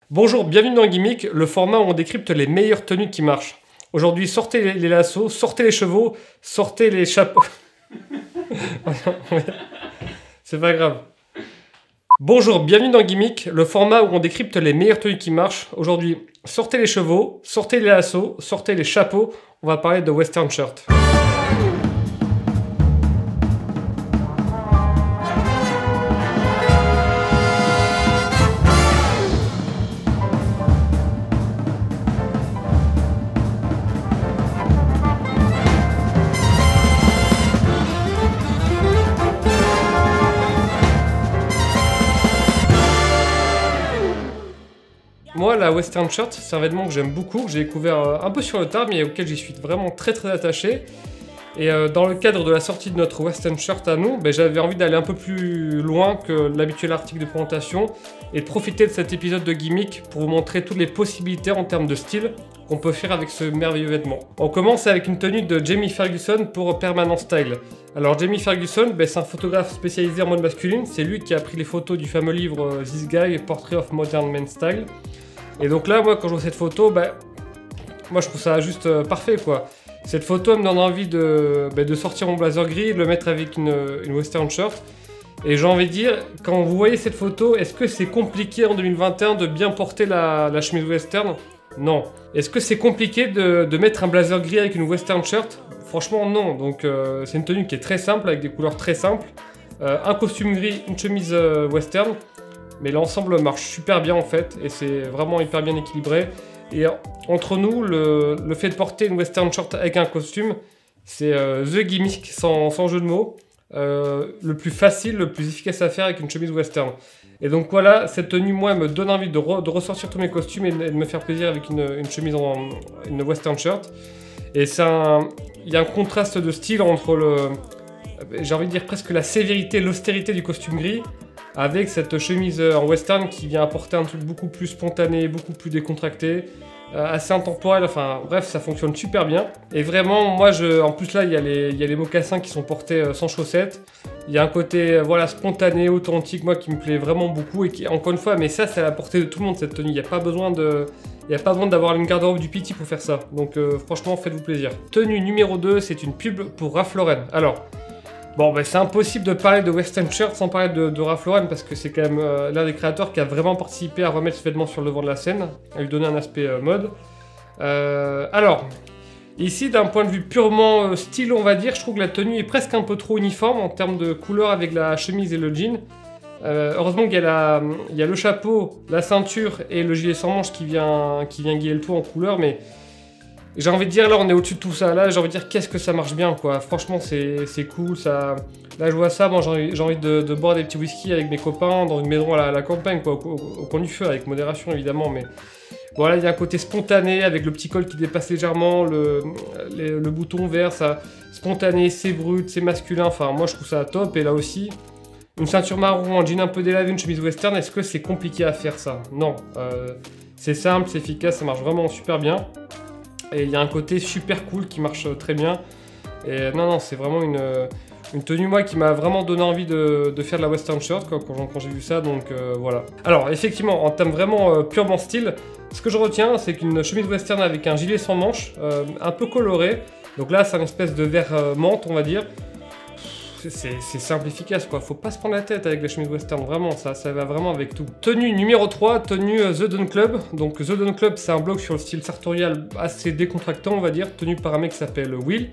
Bonjour, bienvenue dans Gimmick, le format où on décrypte les meilleures tenues qui marchent. Aujourd'hui, sortez les lassos, sortez les chevaux, sortez les chapeaux. C'est pas grave. Bonjour, bienvenue dans Gimmick, le format où on décrypte les meilleures tenues qui marchent. Aujourd'hui, sortez les chevaux, sortez les lassos, sortez les chapeaux. On va parler de western shirt. Moi, la western shirt, c'est un vêtement que j'aime beaucoup, que j'ai découvert un peu sur le tard, mais auquel j'y suis vraiment très attaché. Et dans le cadre de la sortie de notre western shirt à nous, j'avais envie d'aller un peu plus loin que l'habituel article de présentation et de profiter de cet épisode de Gimmick pour vous montrer toutes les possibilités en termes de style qu'on peut faire avec ce merveilleux vêtement. On commence avec une tenue de Jamie Ferguson pour Permanent Style. Alors Jamie Ferguson, c'est un photographe spécialisé en mode masculine, c'est lui qui a pris les photos du fameux livre This Guy, Portrait of Modern Men's Style. Et donc là, moi, quand je vois cette photo, moi je trouve ça juste parfait, quoi. Cette photo elle me donne envie de sortir mon blazer gris, de le mettre avec une western shirt. Et j'ai envie de dire, quand vous voyez cette photo, est-ce que c'est compliqué en 2021 de bien porter la chemise western? Non. Est-ce que c'est compliqué de mettre un blazer gris avec une western shirt? Franchement, non. Donc c'est une tenue qui est très simple, avec des couleurs très simples. Un costume gris, une chemise western. Mais l'ensemble marche super bien en fait, et c'est vraiment hyper bien équilibré. Et entre nous, le fait de porter une western shirt avec un costume, c'est the gimmick sans jeu de mots. Le plus facile, le plus efficace à faire avec une chemise western. Et donc voilà, cette tenue, moi, me donne envie de ressortir tous mes costumes et de me faire plaisir avec une chemise une western shirt. Et il y a un contraste de style entre j'ai envie de dire presque la sévérité, l'austérité du costume gris, avec cette chemise en western qui vient apporter un truc beaucoup plus spontané, beaucoup plus décontracté, assez intemporel, enfin bref, ça fonctionne super bien. Et vraiment, moi, en plus là, il y a les mocassins qui sont portés sans chaussettes. Il y a un côté voilà, spontané, authentique, moi, qui me plaît vraiment beaucoup et qui, encore une fois, mais ça, c'est à la portée de tout le monde, cette tenue. Il n'y a pas besoin d'avoir une garde-robe du Pity pour faire ça. Donc franchement, faites-vous plaisir. Tenue numéro 2, c'est une pub pour Ralph Lauren. Alors, bon, c'est impossible de parler de western shirt sans parler de Ralph Lauren parce que c'est quand même l'un des créateurs qui a vraiment participé à remettre ce vêtement sur le devant de la scène, à lui donner un aspect mode. Alors, ici, d'un point de vue purement style, on va dire, je trouve que la tenue est presque un peu trop uniforme en termes de couleur avec la chemise et le jean. Heureusement qu'il y a le chapeau, la ceinture et le gilet sans manches qui vient guider le tout en couleur, mais j'ai envie de dire, là on est au-dessus de tout ça, là j'ai envie de dire qu'est-ce que ça marche bien, quoi. Franchement c'est cool, ça. Là je vois ça, moi j'ai envie de boire des petits whisky avec mes copains dans une maison à la campagne, quoi, au coin du feu, avec modération évidemment, mais voilà, il y a un côté spontané avec le petit col qui dépasse légèrement, le bouton vert, ça, spontané, c'est brut, c'est masculin, enfin moi je trouve ça top. Et là aussi, une ceinture marron, un jean un peu délavé, une chemise western, est-ce que c'est compliqué à faire ça? Non, c'est simple, c'est efficace, ça marche vraiment super bien. Et il y a un côté super cool qui marche très bien. Et non, c'est vraiment une tenue, moi, qui m'a vraiment donné envie de faire de la western shirt quand j'ai vu ça, donc voilà. Alors, effectivement, en termes vraiment purement style, ce que je retiens, c'est qu'une chemise western avec un gilet sans manches, un peu coloré. Donc là, c'est une espèce de vert menthe, on va dire. C'est simple, efficace, quoi. Faut pas se prendre la tête avec la chemise western, vraiment, ça va vraiment avec tout. Tenue numéro 3, tenue The Don Club. Donc The Don Club, c'est un blog sur le style sartorial assez décontractant, on va dire, tenu par un mec qui s'appelle Will.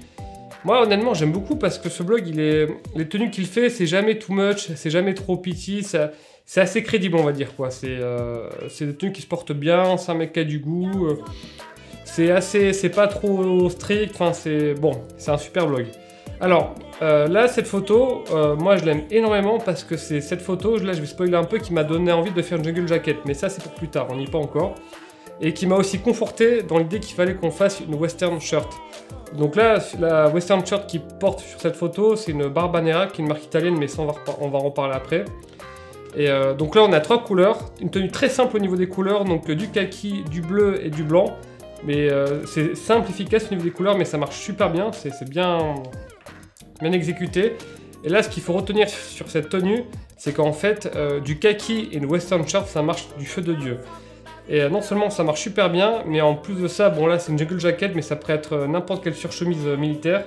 Moi, honnêtement, j'aime beaucoup parce que ce blog, les tenues qu'il fait, c'est jamais too much, c'est jamais trop pitty, c'est assez crédible, on va dire, quoi. C'est des tenues qui se portent bien, c'est un mec qui a du goût, c'est pas trop strict, enfin, c'est un super blog. Alors, là, cette photo, moi je l'aime énormément parce que c'est cette photo, là je vais spoiler un peu, qui m'a donné envie de faire une jungle jacket, mais ça c'est pour plus tard, on n'y est pas encore. Et qui m'a aussi conforté dans l'idée qu'il fallait qu'on fasse une western shirt. Donc là, la western shirt qui porte sur cette photo, c'est une Barbanera, qui est une marque italienne, mais ça on va en reparler après. Et donc là on a 3 couleurs, une tenue très simple au niveau des couleurs, donc du kaki, du bleu et du blanc. Mais c'est simple, efficace au niveau des couleurs, mais ça marche super bien, c'est bien exécuté. Et là, ce qu'il faut retenir sur cette tenue, c'est qu'en fait, du kaki et une western shirt, ça marche du feu de Dieu. Et non seulement ça marche super bien, mais en plus de ça, bon là c'est une jungle jacket, mais ça pourrait être n'importe quelle surchemise militaire.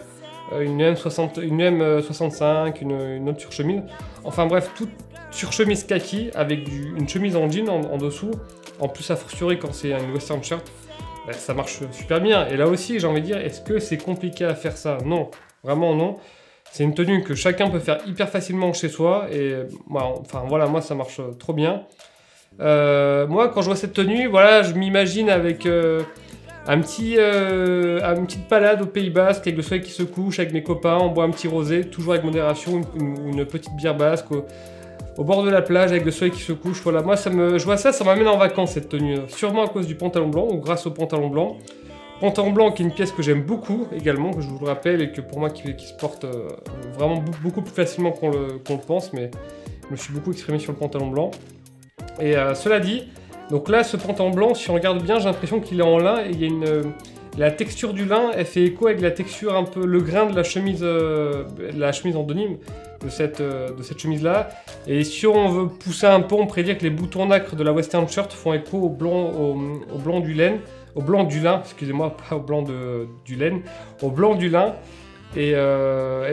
Une M65, une autre surchemise. Enfin bref, toute surchemise kaki avec une chemise en jean en dessous. En plus, a fortiori quand c'est une western shirt, bah, ça marche super bien. Et là aussi, j'ai envie de dire, est-ce que c'est compliqué à faire ça? Non, vraiment non. C'est une tenue que chacun peut faire hyper facilement chez soi. Et enfin voilà, moi ça marche trop bien. Moi, quand je vois cette tenue, voilà, je m'imagine avec une petite balade au Pays Basque, avec le soleil qui se couche, avec mes copains, on boit un petit rosé, toujours avec modération, une petite bière basque, au bord de la plage, avec le soleil qui se couche. Voilà, moi, je vois ça, ça m'amène en vacances, cette tenue. Sûrement à cause du pantalon blanc, ou grâce au pantalon blanc. Pantalon blanc qui est une pièce que j'aime beaucoup, également, que je vous le rappelle, et que pour moi, qui se porte vraiment beaucoup plus facilement qu'on le pense, mais je me suis beaucoup exprimé sur le pantalon blanc. Et cela dit, donc là, ce pantalon blanc, si on regarde bien, j'ai l'impression qu'il est en lin, et il y a la texture du lin, elle fait écho avec la texture un peu, le grain de la chemise en denim de cette chemise-là. Et si on veut pousser un peu, on pourrait dire que les boutons nacre de la western shirt font écho au blanc du lin, excusez-moi, pas au blanc du laine, au blanc du lin. Et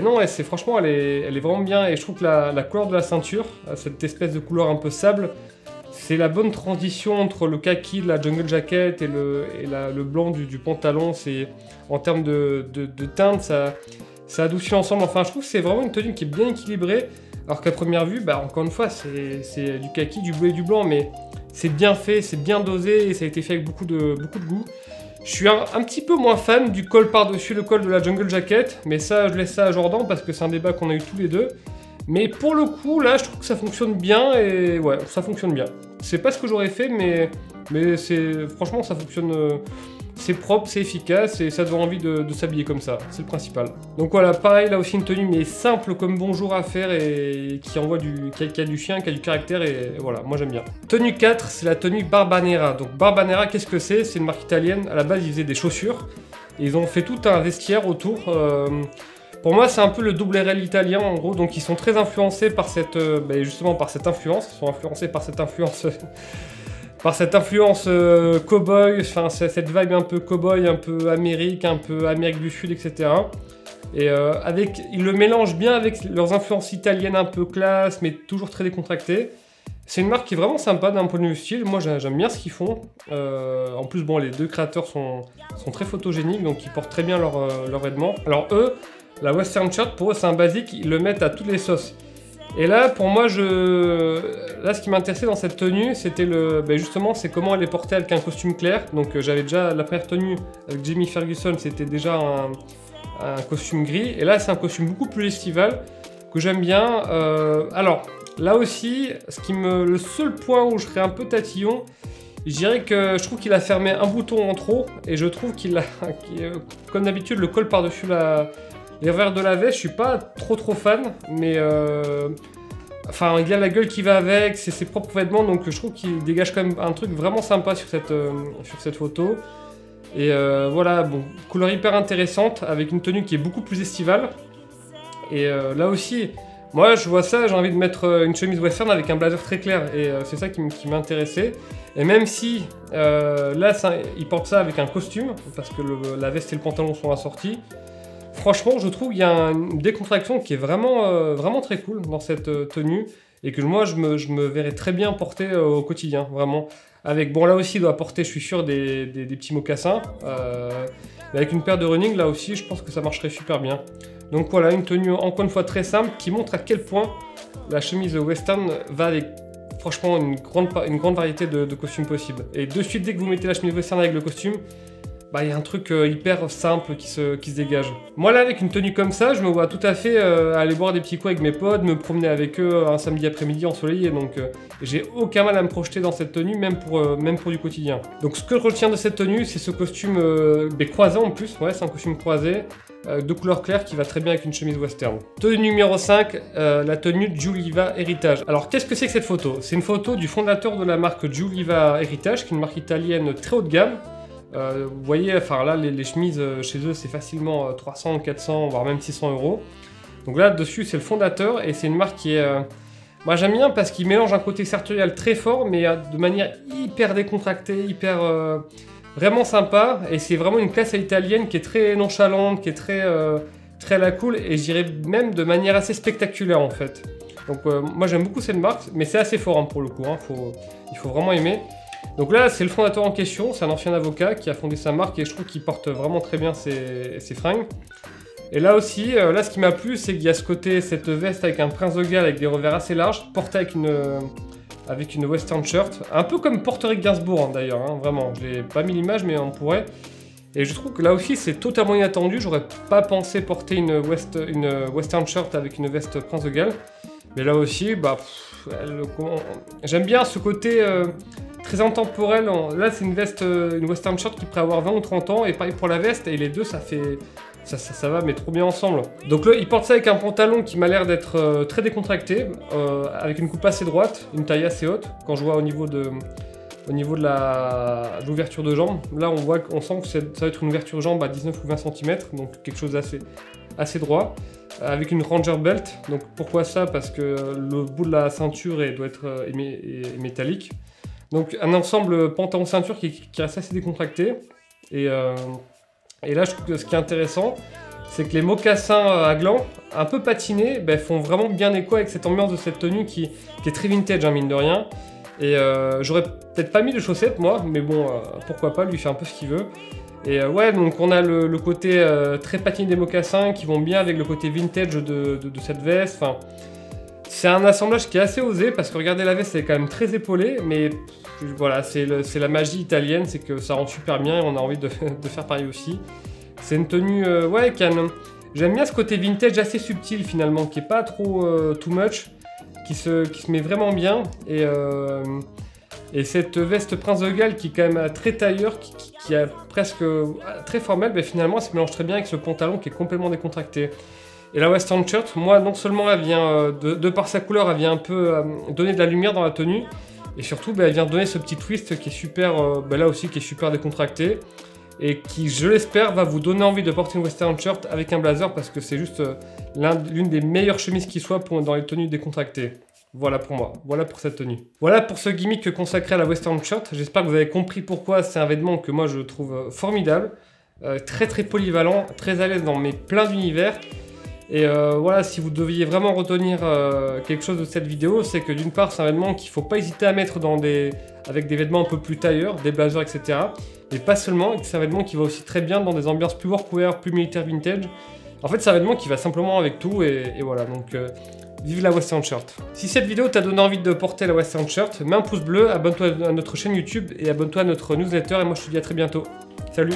non, franchement, elle est vraiment bien. Et je trouve que la couleur de la ceinture, cette espèce de couleur un peu sable, c'est la bonne transition entre le kaki de la jungle jacket et le blanc du pantalon. En termes de teinte, ça adoucit l'ensemble. Enfin, je trouve que c'est vraiment une tenue qui est bien équilibrée. Alors qu'à première vue, bah, encore une fois, c'est du kaki, du bleu et du blanc, mais c'est bien fait, c'est bien dosé et ça a été fait avec beaucoup de goût. Je suis un petit peu moins fan du col par-dessus le col de la jungle jacket, mais ça, je laisse ça à Jordan parce que c'est un débat qu'on a eu tous les deux. Mais pour le coup, là, je trouve que ça fonctionne bien et ouais, ça fonctionne bien. C'est pas ce que j'aurais fait, mais franchement, ça fonctionne. C'est propre, c'est efficace et ça donne envie de s'habiller comme ça. C'est le principal. Donc voilà, pareil, là aussi une tenue, mais simple comme bonjour à faire et qui envoie qui a du chien, qui a du caractère et voilà, moi j'aime bien. Tenue 4, c'est la tenue Barbanera. Donc Barbanera, qu'est-ce que c'est? C'est une marque italienne. À la base, ils faisaient des chaussures. Et ils ont fait tout un vestiaire autour. Pour moi, c'est un peu le double RL italien, en gros. Donc, ils sont très influencés par justement par cette influence. Ils sont influencés par cette influence, cow-boy, enfin, cette vibe un peu cow-boy, un peu Amérique du Sud, etc. Et ils le mélangent bien avec leurs influences italiennes un peu classe, mais toujours très décontractées. C'est une marque qui est vraiment sympa d'un point de vue style. Moi, j'aime bien ce qu'ils font. En plus, bon, les deux créateurs sont très photogéniques, donc ils portent très bien leurs vêtements. Alors eux, la western shirt, pour eux, c'est un basique, ils le mettent à toutes les sauces. Et là, pour moi, là, ce qui m'intéressait dans cette tenue, c'était justement, c'est comment elle est portée avec un costume clair. Donc, j'avais déjà la première tenue avec Jamie Ferguson, c'était déjà un costume gris. Et là, c'est un costume beaucoup plus estival que j'aime bien. Alors, là aussi, le seul point où je serais un peu tatillon, je dirais que je trouve qu'il a fermé un bouton en trop. Et je trouve comme d'habitude, le col par-dessus les revers de la veste, je suis pas trop fan, mais enfin, il y a la gueule qui va avec, c'est ses propres vêtements, donc je trouve qu'il dégage quand même un truc vraiment sympa sur cette photo. Et voilà, bon, couleur hyper intéressante, avec une tenue qui est beaucoup plus estivale. Et là aussi, moi je vois ça, j'ai envie de mettre une chemise western avec un blazer très clair, et c'est ça qui m'a intéressé. Et même si là, il porte ça avec un costume, parce que la veste et le pantalon sont assortis, franchement, je trouve qu'il y a une décontraction qui est vraiment très cool dans cette tenue et que moi, je me verrais très bien porter au quotidien, vraiment. Bon, là aussi, il doit porter, je suis sûr, des petits mocassins. Mais avec une paire de running, là aussi, je pense que ça marcherait super bien. Donc voilà, une tenue, encore une fois, très simple qui montre à quel point la chemise western va avec, franchement, une grande variété de costumes possibles. Et de suite, dès que vous mettez la chemise western avec le costume, il y a un truc hyper simple qui se dégage. Moi là, avec une tenue comme ça, je me vois tout à fait aller boire des petits coups avec mes potes, me promener avec eux un samedi après-midi ensoleillé, donc j'ai aucun mal à me projeter dans cette tenue, même pour du quotidien. Donc ce que je retiens de cette tenue, c'est ce costume croisé en plus, ouais, c'est un costume croisé, de couleur claire qui va très bien avec une chemise western. Tenue numéro 5, la tenue Giuliva Heritage. Alors qu'est-ce que c'est que cette photo? C'est une photo du fondateur de la marque Giuliva Heritage, qui est une marque italienne très haut de gamme. Vous voyez, enfin là, les chemises chez eux, c'est facilement 300, 400, voire même 600 €. Donc là, dessus, c'est le fondateur et c'est une marque qui est Moi j'aime bien parce qu'il mélange un côté sartorial très fort, mais de manière hyper décontractée, hyper vraiment sympa. Et c'est vraiment une classe italienne qui est très nonchalante, qui est très à la cool, et je dirais même de manière assez spectaculaire en fait. Donc moi j'aime beaucoup cette marque, mais c'est assez fort hein, pour le coup, hein, il faut vraiment aimer. Donc là c'est le fondateur en question, c'est un ancien avocat qui a fondé sa marque et je trouve qu'il porte vraiment très bien ses fringues. Et là aussi, là ce qui m'a plu, c'est qu'il y a ce côté, cette veste avec un prince de Galles avec des revers assez larges, portée avec une western shirt, un peu comme Porter Rick Gainsbourg hein, d'ailleurs, hein, vraiment. J'ai pas mis l'image mais on pourrait. Et je trouve que là aussi c'est totalement inattendu, j'aurais pas pensé porter une western shirt avec une veste prince de Galles. Mais là aussi, bah, j'aime bien ce côté très intemporel. Là c'est une veste, une western shirt qui pourrait avoir 20 ou 30 ans, et pareil pour la veste, et les deux ça fait... Ça va, mais trop bien ensemble. Donc là, il porte ça avec un pantalon qui m'a l'air d'être très décontracté, avec une coupe assez droite, une taille assez haute. Quand je vois au niveau de l'ouverture de jambe, là on sent que ça va être une ouverture de jambe à 19 ou 20 cm, donc quelque chose assez droit, avec une Ranger Belt. Donc pourquoi ça? Parce que le bout de la ceinture doit être métallique. Donc un ensemble pantalon-ceinture qui reste assez décontracté. Et là, je trouve que ce qui est intéressant, c'est que les mocassins à gland, un peu patinés, font vraiment bien écho avec cette ambiance de cette tenue qui est très vintage, hein, mine de rien. Et j'aurais peut-être pas mis de chaussettes, moi, mais bon, pourquoi pas, lui fait un peu ce qu'il veut. Et ouais, donc on a le côté très patiné des mocassins qui vont bien avec le côté vintage de cette veste. Enfin, c'est un assemblage qui est assez osé, parce que regardez, la veste, elle est quand même très épaulée, mais... Voilà, c'est la magie italienne, c'est que ça rend super bien et on a envie de faire pareil aussi. C'est une tenue, ouais, j'aime bien ce côté vintage assez subtil finalement, qui est pas trop too much, qui se met vraiment bien. Et cette veste Prince de Galles qui est quand même très tailleur, qui est presque très formelle, finalement elle se mélange très bien avec ce pantalon qui est complètement décontracté. Et la western shirt, moi non seulement elle vient, de par sa couleur, elle vient un peu donner de la lumière dans la tenue, et surtout, elle vient donner ce petit twist qui est super, là aussi, qui est super décontracté. Et qui, je l'espère, va vous donner envie de porter une western shirt avec un blazer, parce que c'est juste l'une des meilleures chemises qui soit dans les tenues décontractées. Voilà pour moi, voilà pour cette tenue. Voilà pour ce gimmick consacré à la western shirt. J'espère que vous avez compris pourquoi c'est un vêtement que moi je trouve formidable. Très polyvalent, très à l'aise dans plein d'univers. Et voilà, si vous deviez vraiment retenir quelque chose de cette vidéo, c'est que d'une part, c'est un vêtement qu'il ne faut pas hésiter à mettre avec des vêtements un peu plus tailleurs, des blazers, etc. Mais pas seulement, c'est un vêtement qui va aussi très bien dans des ambiances plus workwear, plus militaire vintage. En fait, c'est un vêtement qui va simplement avec tout, et voilà, donc vive la western shirt. Si cette vidéo t'a donné envie de porter la western shirt, mets un pouce bleu, abonne-toi à notre chaîne YouTube et abonne-toi à notre newsletter, et moi je te dis à très bientôt. Salut!